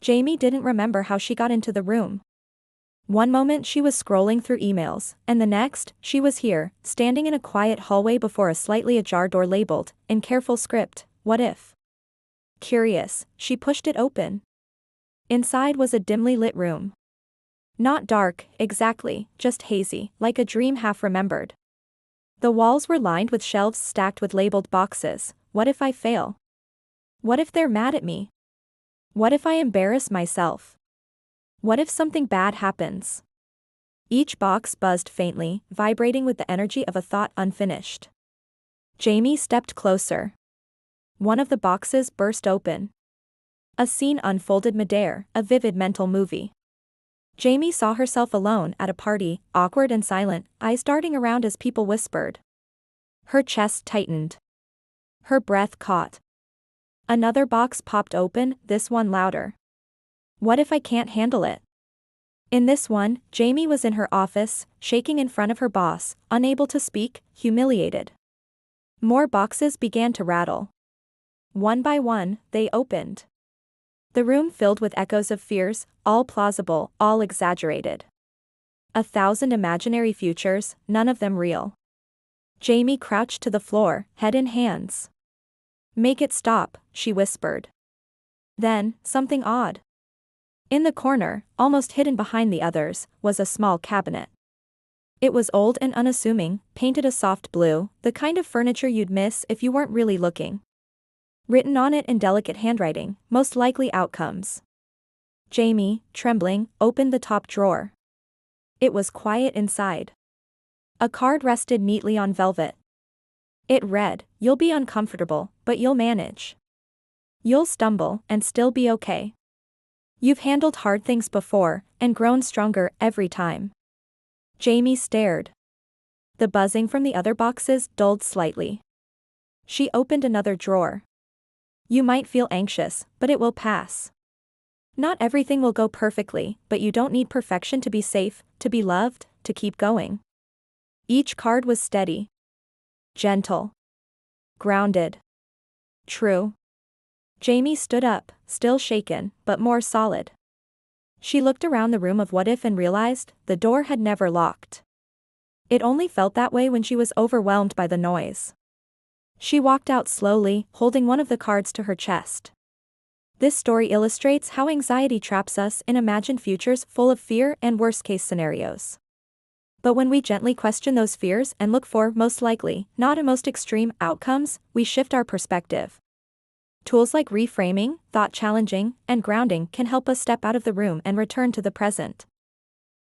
Jamie didn't remember how she got into the room. One moment she was scrolling through emails, and the next, she was here, standing in a quiet hallway before a slightly ajar door labeled, in careful script, "What if?" Curious, she pushed it open. Inside was a dimly lit room. Not dark, exactly, just hazy, like a dream half remembered. The walls were lined with shelves stacked with labeled boxes. What if I fail? What if they're mad at me? What if I embarrass myself? What if something bad happens? Each box buzzed faintly, vibrating with the energy of a thought unfinished. Jamie stepped closer. One of the boxes burst open. A scene unfolded midair, a vivid mental movie. Jamie saw herself alone at a party, awkward and silent, eyes darting around as people whispered. Her chest tightened. Her breath caught. Another box popped open, this one louder. What if I can't handle it? In this one, Jamie was in her office, shaking in front of her boss, unable to speak, humiliated. More boxes began to rattle. One by one, they opened. The room filled with echoes of fears, all plausible, all exaggerated. 1,000 imaginary futures, none of them real. Jamie crouched to the floor, head in hands. Make it stop, she whispered. Then, something odd. In the corner, almost hidden behind the others, was a small cabinet. It was old and unassuming, painted a soft blue, the kind of furniture you'd miss if you weren't really looking. Written on it in delicate handwriting, most likely outcomes. Jamie, trembling, opened the top drawer. It was quiet inside. A card rested neatly on velvet. It read, "You'll be uncomfortable, but you'll manage. You'll stumble, and still be okay. You've handled hard things before, and grown stronger every time." Jamie stared. The buzzing from the other boxes dulled slightly. She opened another drawer. You might feel anxious, but it will pass. Not everything will go perfectly, but you don't need perfection to be safe, to be loved, to keep going. Each card was steady. Gentle. Grounded. True. Jamie stood up, still shaken, but more solid. She looked around the room of what if and realized, the door had never locked. It only felt that way when she was overwhelmed by the noise. She walked out slowly, holding one of the cards to her chest. This story illustrates how anxiety traps us in imagined futures full of fear and worst-case scenarios. But when we gently question those fears and look for most likely, not a most extreme outcomes, we shift our perspective. Tools like reframing, thought challenging, and grounding can help us step out of the room and return to the present.